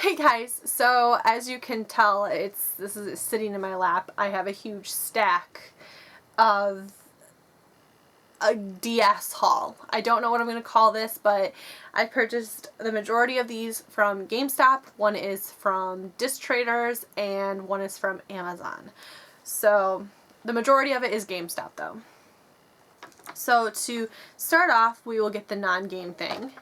Hey guys, so as you can tell, this is sitting in my lap. I have a huge stack of a DS haul. I don't know what I'm going to call this, but I purchased the majority of these from GameStop. One is from Disc Traders and one is from Amazon. So the majority of it is GameStop though. So to start off, we will get the non-game thing.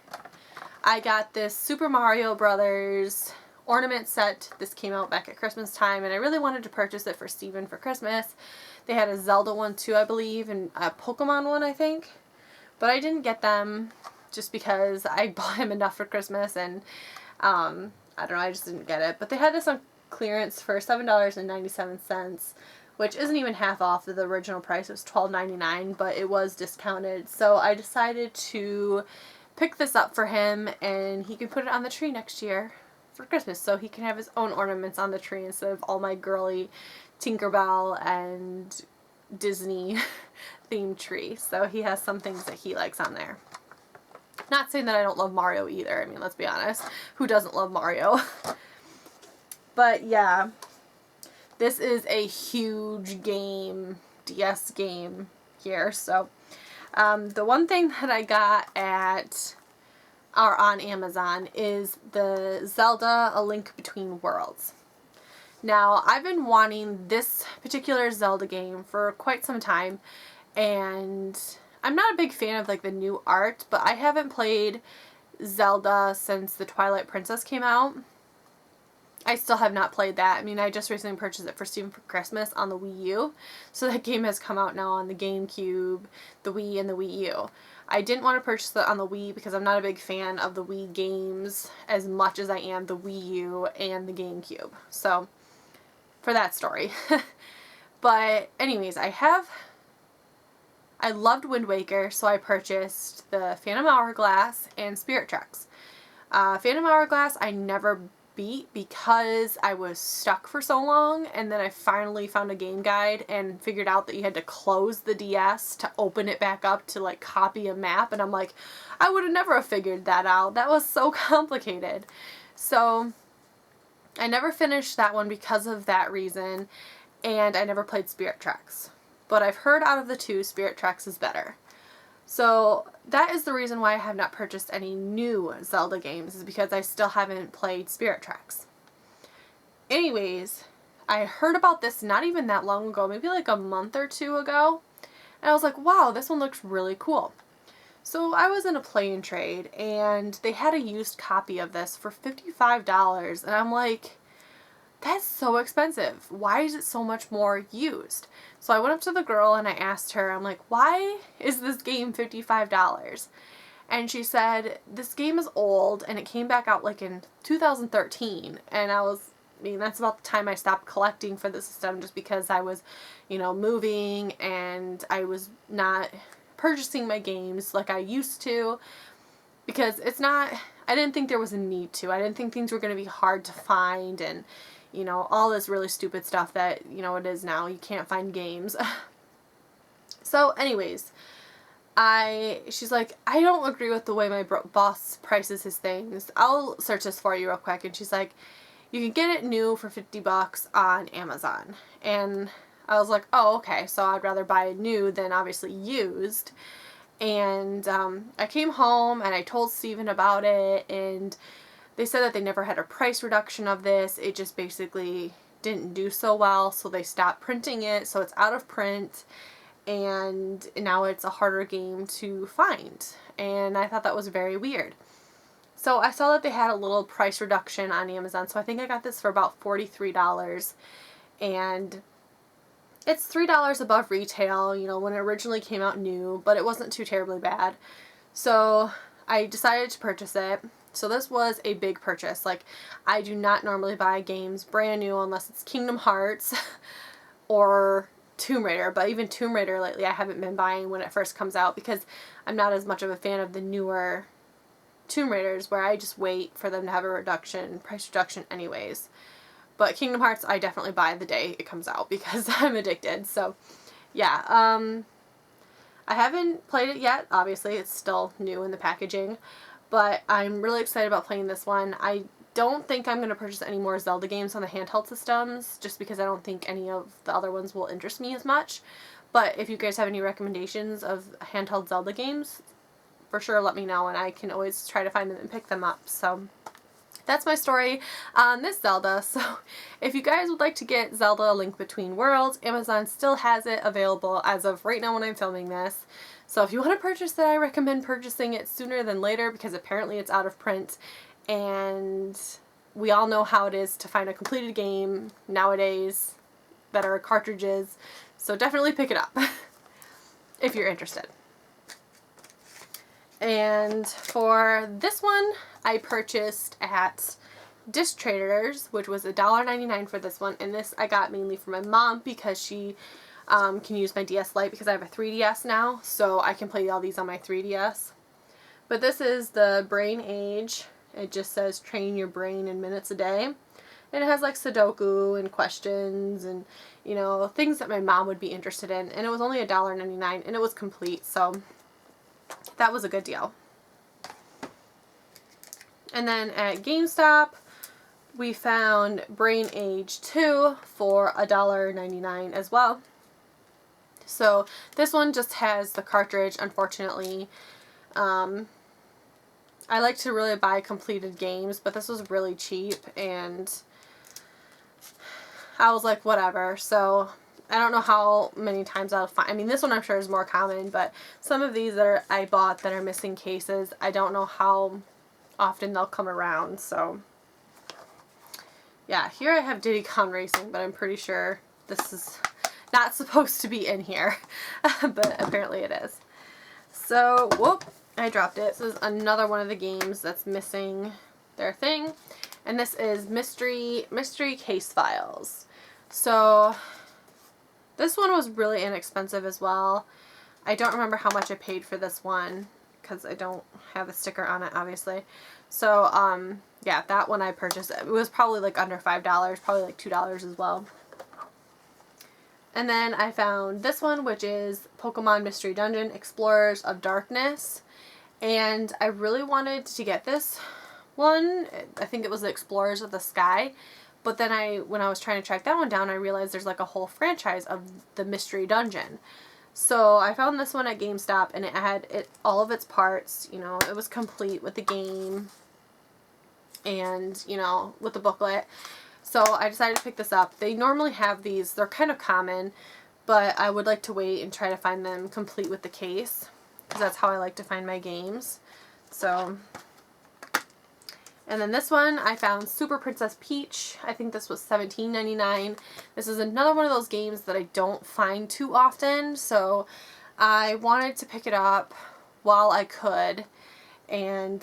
I got this Super Mario Brothers ornament set. This came out back at Christmas time, and I really wanted to purchase it for Steven for Christmas. They had a Zelda one too, I believe, and a Pokemon one, I think. But I didn't get them just because I bought him enough for Christmas, and I don't know, I just didn't get it. But they had this on clearance for $7.97, which isn't even half off of the original price. It was $12.99, but it was discounted. So I decided to pick this up for him, and he can put it on the tree next year for Christmas, so he can have his own ornaments on the tree instead of all my girly Tinkerbell and Disney themed tree. So he has some things that he likes on there. Not saying that I don't love Mario either. I mean, let's be honest. Who doesn't love Mario? But yeah, this is a huge game, DS game here. So the one thing that I got on Amazon is the Zelda A Link Between Worlds. Now, I've been wanting this particular Zelda game for quite some time, and I'm not a big fan of like the new art, but I haven't played Zelda since the Twilight Princess came out. I still have not played that. I mean, I just recently purchased it for Steven for Christmas on the Wii U. So that game has come out now on the GameCube, the Wii, and the Wii U. I didn't want to purchase it on the Wii because I'm not a big fan of the Wii games as much as I am the Wii U and the GameCube. So, for that story. But anyways, I loved Wind Waker, so I purchased the Phantom Hourglass and Spirit Tracks. Phantom Hourglass I never beat because I was stuck for so long, and then I finally found a game guide and figured out that you had to close the DS to open it back up to like copy a map, and I'm like, I would have never figured that out. That was so complicated. So I never finished that one because of that reason, and I never played Spirit Tracks. But I've heard out of the two, Spirit Tracks is better. So that is the reason why I have not purchased any new Zelda games, is because I still haven't played Spirit Tracks. Anyways, I heard about this not even that long ago, maybe like a month or two ago, and I was like, wow, this one looks really cool. So I was in a play and trade, and they had a used copy of this for $55, and I'm like, that's so expensive. Why is it so much more used? So I went up to the girl and I asked her, I'm like, why is this game $55? And she said, this game is old and it came back out like in 2013. And I mean, that's about the time I stopped collecting for the system, just because I was, you know, moving and I was not purchasing my games like I used to, because I didn't think there was a need to. I didn't think things were going to be hard to find, and you know, all this really stupid stuff that, you know, it is now. You can't find games. So anyways, she's like, I don't agree with the way my boss prices his things. I'll search this for you real quick. And she's like, you can get it new for $50 on Amazon. And I was like, oh, okay. So I'd rather buy it new than obviously used. And I came home and I told Steven about it, and they said that they never had a price reduction of this. It just basically didn't do so well, so they stopped printing it, so it's out of print, and now it's a harder game to find. And I thought that was very weird. So I saw that they had a little price reduction on Amazon, so I think I got this for about $43, and it's $3 above retail, you know, when it originally came out new, but it wasn't too terribly bad. So I decided to purchase it. So this was a big purchase. Like, I do not normally buy games brand new unless it's Kingdom Hearts or Tomb Raider. But even Tomb Raider lately I haven't been buying when it first comes out, because I'm not as much of a fan of the newer Tomb Raiders, where I just wait for them to have a price reduction anyways. But Kingdom Hearts I definitely buy the day it comes out because I'm addicted. So yeah, I haven't played it yet. Obviously, it's still new in the packaging. But I'm really excited about playing this one. I don't think I'm going to purchase any more Zelda games on the handheld systems, just because I don't think any of the other ones will interest me as much. But if you guys have any recommendations of handheld Zelda games, for sure let me know, and I can always try to find them and pick them up. So that's my story on this Zelda. So if you guys would like to get Zelda A Link Between Worlds, Amazon still has it available as of right now when I'm filming this. So if you want to purchase it, I recommend purchasing it sooner than later, because apparently it's out of print, and we all know how it is to find a completed game nowadays that are cartridges. So definitely pick it up if you're interested. And for this one, I purchased at Disc Traders, which was $1.99 for this one. And this I got mainly for my mom, because she can use my DS Lite, because I have a 3DS now, so I can play all these on my 3DS. But this is the Brain Age. It just says train your brain in minutes a day. And it has like Sudoku and questions and, you know, things that my mom would be interested in. And it was only $1.99, and it was complete, so that was a good deal. And then at GameStop, we found Brain Age 2 for $1.99 as well. So this one just has the cartridge, unfortunately. I like to really buy completed games, but this was really cheap, and I was like, whatever. So I don't know how many times I'll find. I mean, this one I'm sure is more common, but some of these that I bought that are missing cases, I don't know how often they'll come around. So yeah, here I have Diddy Kong Racing, but I'm pretty sure this is not supposed to be in here, but apparently it is. So, whoop, I dropped it. So this is another one of the games that's missing their thing, and this is Mystery Case Files. So this one was really inexpensive as well. I don't remember how much I paid for this one, because I don't have a sticker on it, obviously. So, yeah, that one I purchased. It was probably like under $5, probably like $2 as well. And then I found this one, which is Pokemon Mystery Dungeon Explorers of Darkness. And I really wanted to get this one. I think it was the Explorers of the Sky. But then when I was trying to track that one down, I realized there's like a whole franchise of the Mystery Dungeon. So I found this one at GameStop, and it had all of its parts. You know, it was complete with the game and, you know, with the booklet. So I decided to pick this up. They normally have these. They're kind of common, but I would like to wait and try to find them complete with the case, because that's how I like to find my games. So, and then this one I found Super Princess Peach. I think this was $17.99. This is another one of those games that I don't find too often, so I wanted to pick it up while I could. And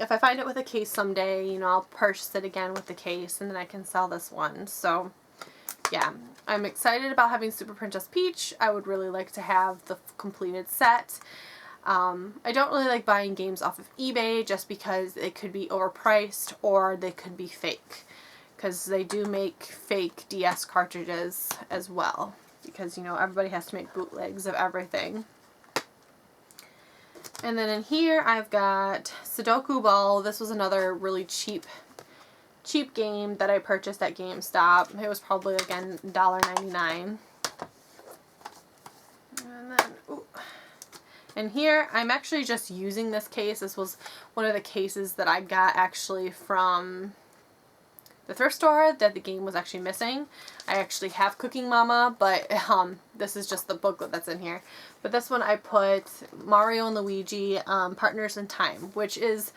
if I find it with a case someday, you know, I'll purchase it again with the case, and then I can sell this one. So yeah, I'm excited about having Super Princess Peach. I would really like to have the completed set. I don't really like buying games off of eBay, just because it could be overpriced or they could be fake, because they do make fake DS cartridges as well, because, you know, everybody has to make bootlegs of everything. And then in here I've got Sudoku Ball. This was another really cheap game that I purchased at GameStop. It was probably, again, $1.99. And then, ooh. And here I'm actually just using this case. This was one of the cases that I got actually from the thrift store that the game was actually missing. I actually have Cooking Mama, but this is just the booklet that's in here. But this one I put Mario and Luigi Partners in Time, which is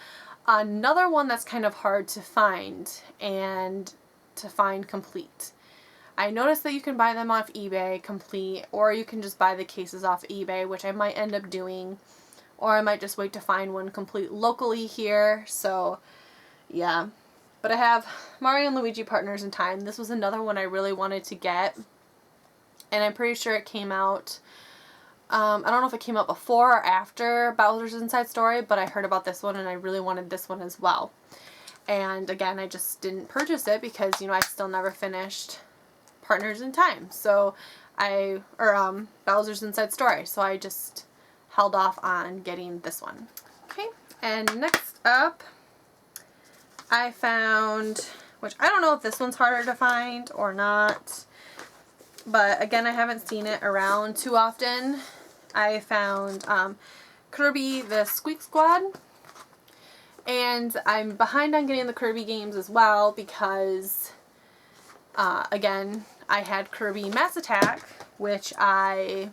another one that's kind of hard to find and to find complete. I noticed that you can buy them off eBay complete, or you can just buy the cases off eBay, which I might end up doing, or I might just wait to find one complete locally here. So yeah. But I have Mario and Luigi Partners in Time. This was another one I really wanted to get, and I'm pretty sure it came out, I don't know if it came out before or after Bowser's Inside Story, but I heard about this one and I really wanted this one as well. And again, I just didn't purchase it because, you know, I still never finished Partners in Time. So Bowser's Inside Story. So I just held off on getting this one. Okay, and next up, I found, which I don't know if this one's harder to find or not, but again, I haven't seen it around too often. I found Kirby the Squeak Squad, and I'm behind on getting the Kirby games as well because, again, I had Kirby Mass Attack, which I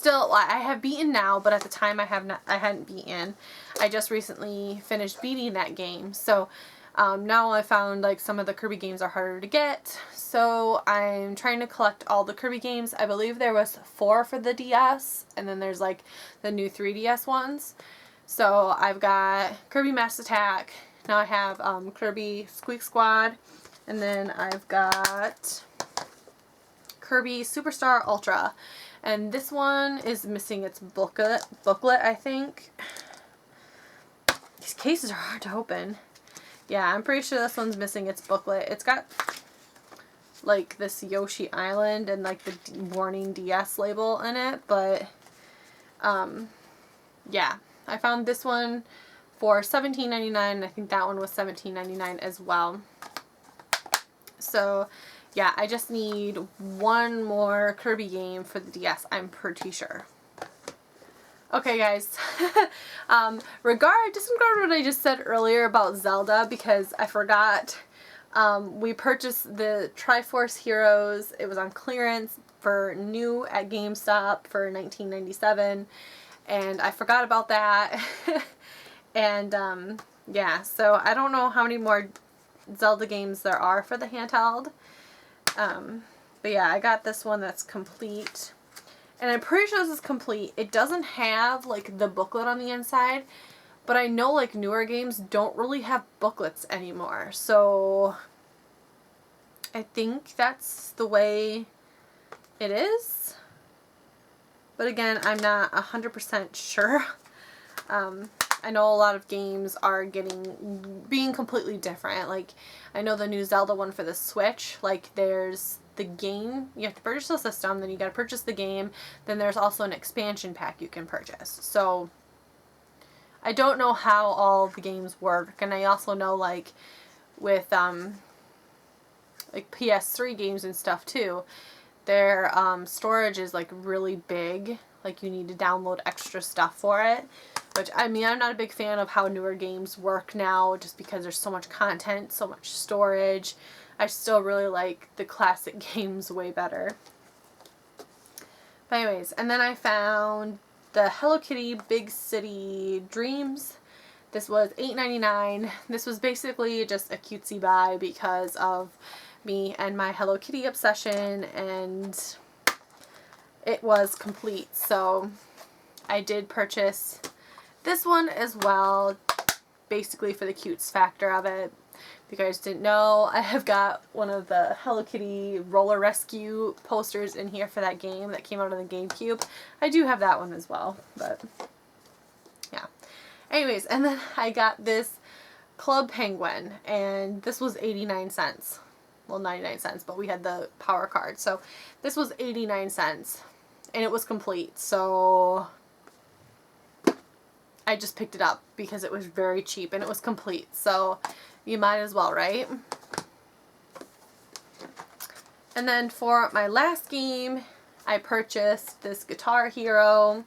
have beaten now, but at the time I hadn't beaten. I just recently finished beating that game, so now I found like some of the Kirby games are harder to get, so I'm trying to collect all the Kirby games. I believe there was 4 for the DS, and then there's like the new 3DS ones. So I've got Kirby Mass Attack, now I have Kirby Squeak Squad, and then I've got Kirby Superstar Ultra. And this one is missing its booklet, I think. These cases are hard to open. Yeah, I'm pretty sure this one's missing its booklet. It's got like this Yoshi Island and like the warning DS label in it, but yeah, I found this one for $17.99, and I think that one was $17.99 as well. So yeah, I just need one more Kirby game for the DS, I'm pretty sure. Okay, guys, disregard what I just said earlier about Zelda, because I forgot. We purchased the Triforce Heroes. It was on clearance for new at GameStop for $19.97, and I forgot about that. And yeah, so I don't know how many more Zelda games there are for the handheld. But yeah, I got this one that's complete. And I'm pretty sure this is complete. It doesn't have like the booklet on the inside, but I know like newer games don't really have booklets anymore. So I think that's the way it is. But again, I'm not 100% sure. I know a lot of games are being completely different. Like, I know the new Zelda one for the Switch, like there's the game, you have to purchase the system, then you gotta purchase the game, then there's also an expansion pack you can purchase. So I don't know how all the games work, and I also know like with like PS3 games and stuff too, their storage is like really big, like you need to download extra stuff for it. Which, I mean, I'm not a big fan of how newer games work now, just because there's so much content, so much storage. I still really like the classic games way better. But anyways, and then I found the Hello Kitty Big City Dreams. This was $8.99. This was basically just a cutesy buy because of me and my Hello Kitty obsession, and it was complete. So I did purchase this one as well, basically for the cutes factor of it. If you guys didn't know, I have got one of the Hello Kitty Roller Rescue posters in here for that game that came out on the GameCube. I do have that one as well, but yeah. Anyways, and then I got this Club Penguin, and this was 89 cents. Well, 99 cents, but we had the power card. So this was 89 cents, and it was complete. So I just picked it up because it was very cheap and it was complete. So you might as well, right? And then for my last game, I purchased this Guitar Hero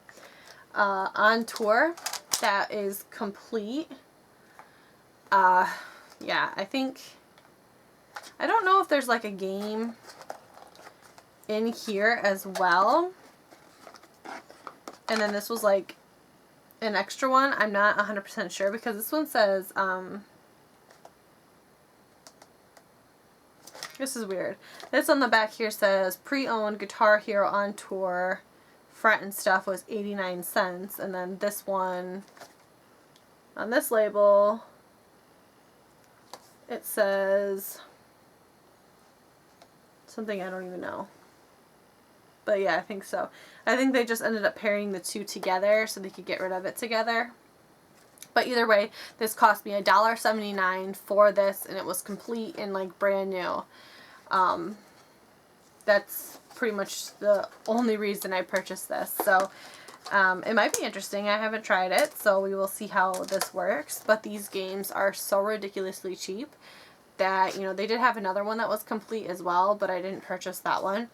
on tour that is complete. Yeah, I don't know if there's like a game in here as well. And then this was like an extra one. I'm not 100% sure because this one says, this is weird. This on the back here says pre-owned Guitar Hero on tour front and stuff was 89 cents. And then this one on this label, it says something I don't even know. But yeah, I think so. I think they just ended up pairing the two together so they could get rid of it together. But either way, this cost me $1.79 for this, and it was complete and like brand new. That's pretty much the only reason I purchased this. So It might be interesting. I haven't tried it, so we will see how this works. But these games are so ridiculously cheap that, you know, they did have another one that was complete as well, but I didn't purchase that one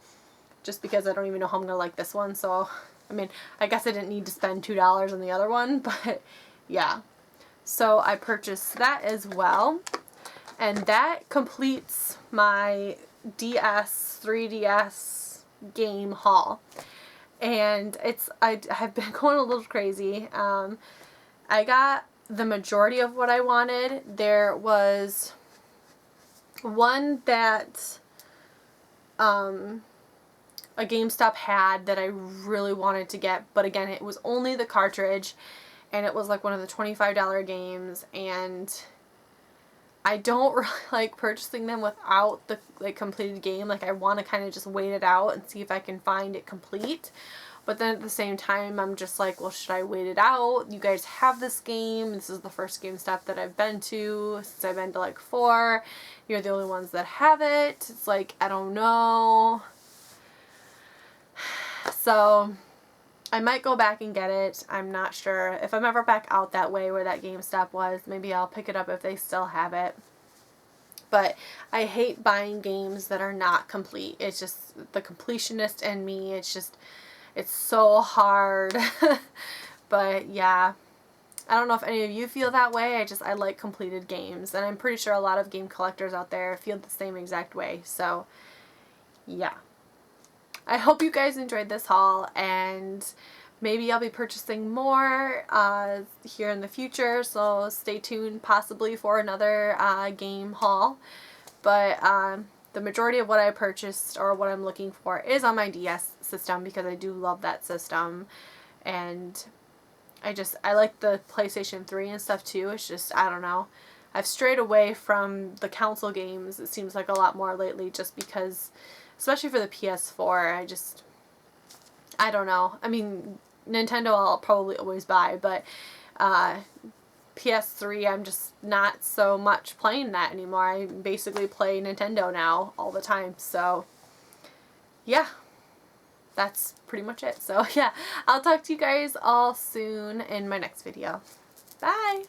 just because I don't even know how I'm going to like this one. So, I mean, I guess I didn't need to spend $2 on the other one, but yeah. So I purchased that as well, and that completes my 3DS game haul. And I have been going a little crazy. I got the majority of what I wanted. There was one that a GameStop had that I really wanted to get, but again, it was only the cartridge, and it was like one of the $25 games, and I don't really like purchasing them without the completed game. Like, I want to kind of just wait it out and see if I can find it complete. But then at the same time, I'm just like, well, should I wait it out? You guys have this game. This is the first GameStop that I've been to since I've been to like 4. You're the only ones that have it. It's like, I don't know. So I might go back and get it. I'm not sure. If I'm ever back out that way where that GameStop was, maybe I'll pick it up if they still have it. But I hate buying games that are not complete. It's just the completionist in me. It's just, it's so hard. But yeah, I don't know if any of you feel that way. I like completed games. And I'm pretty sure a lot of game collectors out there feel the same exact way. So yeah. I hope you guys enjoyed this haul, and maybe I'll be purchasing more here in the future, so stay tuned possibly for another game haul. But the majority of what I purchased or what I'm looking for is on my DS system because I do love that system, and I like the PlayStation 3 and stuff too. It's just, I don't know. I've strayed away from the console games, it seems like, a lot more lately, just because, especially for the PS4, I don't know. I mean, Nintendo I'll probably always buy, but PS3 I'm just not so much playing that anymore. I basically play Nintendo now all the time, so yeah. That's pretty much it. So yeah, I'll talk to you guys all soon in my next video. Bye!